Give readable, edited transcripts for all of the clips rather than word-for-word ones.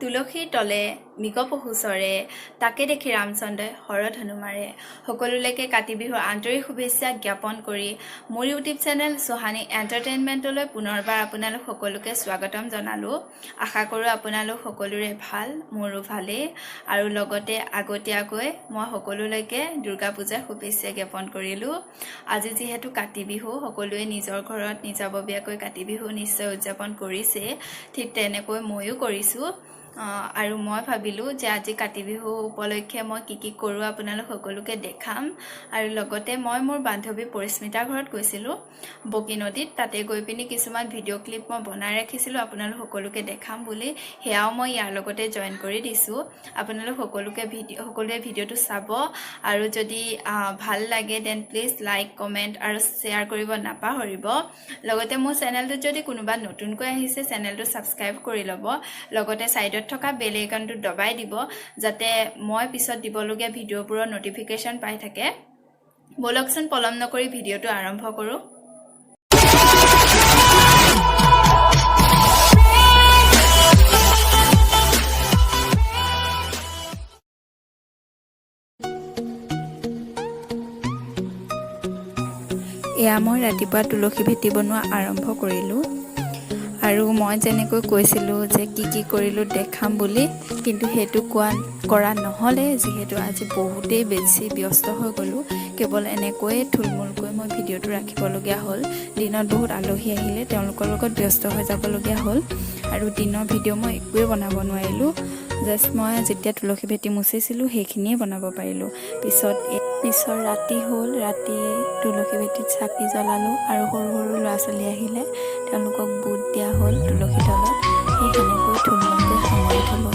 তুলসীৰ তলে মৃগপহুচৰে তাকে দেখি ৰামচন্দ্ৰই শৰৎ হনুমাৰে সকলোলৈকে কাতি বিহুৰ আন্তৰিক শুভেচ্ছা জ্ঞাপন কৰি মোৰ ইউটিউব চেনেল সুহানী এণ্টাৰটেইনমেণ্টলৈ পুনৰবাৰ আপোনালোক সকলোকে স্বাগতম জনালোঁ। আশা কৰোঁ আপোনালোক সকলোৰে ভাল, মোৰো ভালেই আৰু লগতে আগতীয়াকৈ মই সকলোলৈকে দুৰ্গা পূজাৰ শুভেচ্ছা জ্ঞাপন কৰিলোঁ। আজি যিহেতু কাতি বিহু, সকলোৱে নিজৰ ঘৰত নিজাববীয়াকৈ কাতি বিহু নিশ্চয় উদযাপন কৰিছে, ঠিক তেনেকৈ ময়ো কৰিছোঁ। আৰু মই ভাবিলোঁ যে আজি কাতি বিহু উপলক্ষে মই কি কৰোঁ আপোনালোক সকলোকে দেখাম। আৰু লগতে মই মোৰ বান্ধৱী পৰিস্মিতাৰ ঘৰত গৈছিলোঁ বগী নদীত, তাতে গৈ পিনি কিছুমান ভিডিঅ' ক্লিপ মই বনাই ৰাখিছিলোঁ আপোনালোক সকলোকে দেখাম বুলি, সেয়াও মই ইয়াৰ লগতে জইন কৰি দিছোঁ। আপোনালোক সকলোৱে ভিডিঅ'টো চাব আৰু যদি ভাল লাগে দেন প্লিজ লাইক, কমেণ্ট আৰু শ্বেয়াৰ কৰিব নাপাহৰিব। লগতে মোৰ চেনেলটোত যদি কোনোবা নতুনকৈ আহিছে চেনেলটো ছাবস্ক্ৰাইব কৰি ল'ব, লগতে ছাইডত থকা বেল আইকনটো দবাই দিব যাতে মই পিছত দিবলগীয়া ভিডিঅ'বোৰৰ নটিফিকেশ্যন পাই থাকে। বলকচোন পলম নকৰি ভিডিঅ'টো আৰম্ভ কৰোঁ। এয়া মই ৰাতিপুৱা তুলসী ভেটি বনোৱা আৰম্ভ কৰিলোঁ আৰু মই যেনেকৈ কৈছিলোঁ যে কি কৰিলোঁ দেখাম বুলি, কিন্তু সেইটো কৰা নহ'লে, যিহেতু আজি বহুতেই বেছি ব্যস্ত হৈ গ'লোঁ। কেৱল এনেকৈয়ে থুলমূলকৈ মই ভিডিঅ'টো ৰাখিবলগীয়া হ'ল। দিনত বহুত আলহী আহিলে, তেওঁলোকৰ লগত ব্যস্ত হৈ যাবলগীয়া হ'ল আৰু দিনৰ ভিডিঅ' মই একোৱেই বনাব নোৱাৰিলোঁ। জাষ্ট মই যেতিয়া তুলসী ভেটি মুচিছিলোঁ সেইখিনিয়ে বনাব পাৰিলোঁ। পিছত ৰাতি হ'ল, ৰাতি তুলসী ভেটিত চাকি জ্বলালোঁ আৰু সৰু সৰু ল'ৰা ছোৱালী আহিলে তেওঁলোকক বুট দিয়া হ'ল তুলসী তলত। সেই সেনেকৈ থুলমূলকৈ সামৰি থলোঁ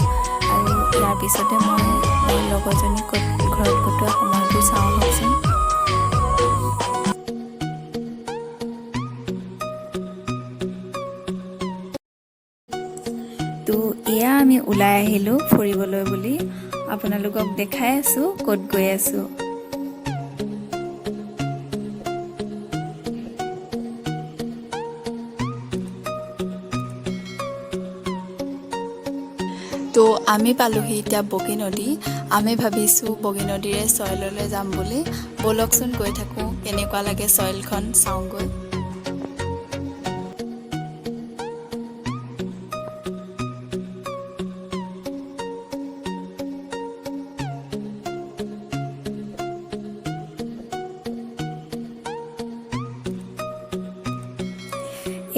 আৰু ইয়াৰ পিছতে মই মোৰ লগৰজনীক ঘৰত কটোৱা সময়বোৰ চাওঁ আহকচোন। তো এয়া আমি ওলাই আহিলোঁ ফুৰিবলৈ বুলি, আপোনালোকক দেখাই আছোঁ ক'ত গৈ আছোঁ। তো আমি পালোহি এতিয়া বগী নদী। আমি ভাবিছোঁ বগী নদীৰে চইললৈ যাম বুলি। বলকচোন গৈ থাকোঁ, কেনেকুৱা লাগে চইলখন চাওঁগৈ।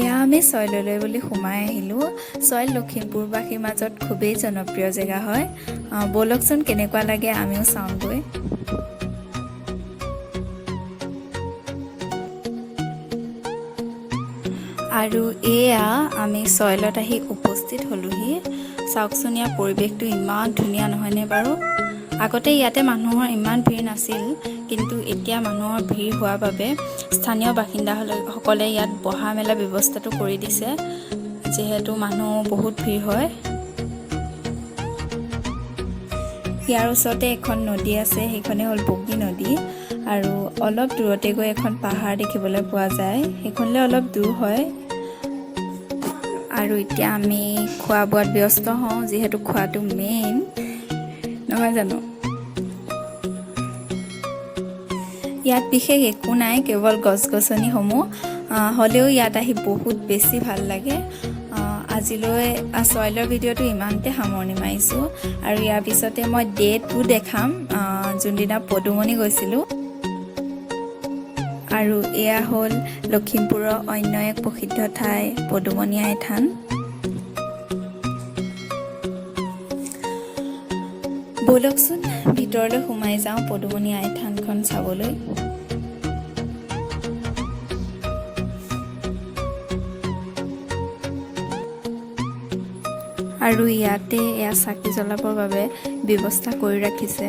এয়া আমি চইললৈ বুলি সোমাই আহিলোঁ। চইল লখিমপুৰবাসীৰ মাজত খুবেই জনপ্ৰিয় জেগা হয়। বলকচোন কেনেকুৱা লাগে আমিও চাওঁগৈ। আৰু এয়া আমি চইলত আহি উপস্থিত হ'লোহি। চাওকচোন ইয়াৰ পৰিৱেশটো ইমান ধুনীয়া নহয়নে বাৰু। আগতে ইয়াতে মানুহৰ ইমান ভিৰ নাছিল, কিন্তু এতিয়া মানুহৰ ভিৰ হোৱাৰ বাবে স্থানীয় বাসিন্দাসকলে ইয়াত বহা মেলা ব্যৱস্থাটো কৰি দিছে, যিহেতু মানুহ বহুত ভিৰ হয়। ইয়াৰ ওচৰতে এখন নদী আছে, সেইখনে হ'ল বগী নদী। আৰু অলপ দূৰতে গৈ এখন পাহাৰ দেখিবলৈ পোৱা যায়, সেইখনলৈ অলপ দূৰ হয়। আৰু এতিয়া আমি খোৱা বোৱাত ব্যস্ত হওঁ, যিহেতু খোৱাটো মেইন নহয় জানো। ইয়াত বিশেষ একো নাই, কেৱল গছ গছনিসমূহ, হ'লেও ইয়াত আহি বহুত বেছি ভাল লাগে। আজিলৈ চইলৰ ভিডিঅ'টো ইমানতে সামৰণি মাৰিছোঁ আৰু ইয়াৰ পিছতে মই ডে 2 দেখাম, যোনদিনা পদুমনি গৈছিলোঁ। আৰু এয়া হ'ল লখিমপুৰৰ অন্য এক প্ৰসিদ্ধ ঠাই পদুমনি আই থান। বলকচোন ভিতৰলৈ সোমাই যাওঁ পদুমনি আই থানখন চাবলৈ। আৰু ইয়াতে এয়া চাকি জ্বলাবৰ বাবে ব্যৱস্থা কৰি ৰাখিছে।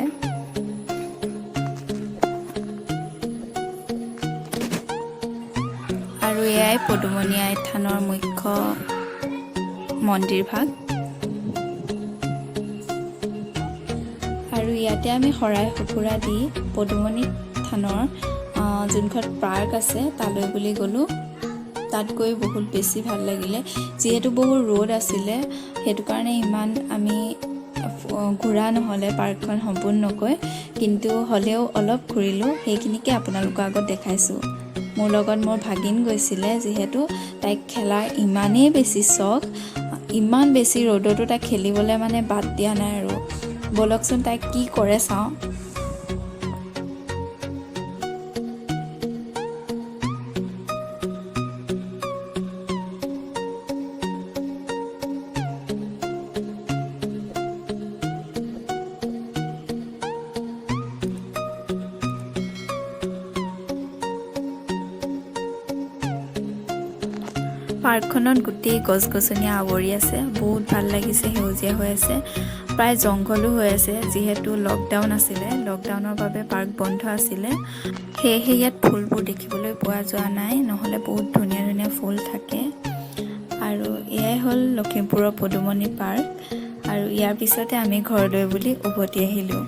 আৰু এয়াই পদুমনি আই থানৰ মুখ্য মন্দিৰ ভাগ। আৰু ইয়াতে আমি শৰাই সঁফুৰা দি পদুমনি থানৰ যোনখন পাৰ্ক আছে তালৈ বুলি গ'লোঁ। তাত গৈ বহুত বেছি ভাল লাগিলে যিহেতু বহুত ৰ'দ আছিলে সেইটো কাৰণে ইমান আমি ঘূৰা নহ'লে পাৰ্কখন সম্পূৰ্ণকৈ কিন্তু হ'লেও অলপ ঘূৰিলোঁ সেইখিনিকে আপোনালোকৰ আগত দেখাইছোঁ মোৰ লগত মোৰ ভাগিন গৈছিলে যিহেতু তাইক খেলাৰ ইমানেই বেছি চখ ইমান বেছি ৰ'দতো তাইক খেলিবলৈ মানে বাদ দিয়া নাই আৰু বলকচোন তাইক কি কৰে চাওঁ পাৰ্কখনত গোটেই গছ-গছনি আৱৰি আছে বহুত ভাল লাগিছে সেউজীয়া হৈ আছে প্ৰায় জংঘলো হৈ আছে যিহেতু লকডাউন আছিলে লকডাউনৰ বাবে পাৰ্ক বন্ধ আছিলে সেয়েহে ইয়াত ফুলবোৰ দেখিবলৈ পোৱা যোৱা নাই নহ'লে বহুত ধুনীয়া ধুনীয়া ফুল থাকে আৰু এয়াই হ'ল লখিমপুৰৰ পদুমনি পাৰ্ক আৰু ইয়াৰ পিছতে আমি ঘৰলৈ বুলি উভতি আহিলোঁ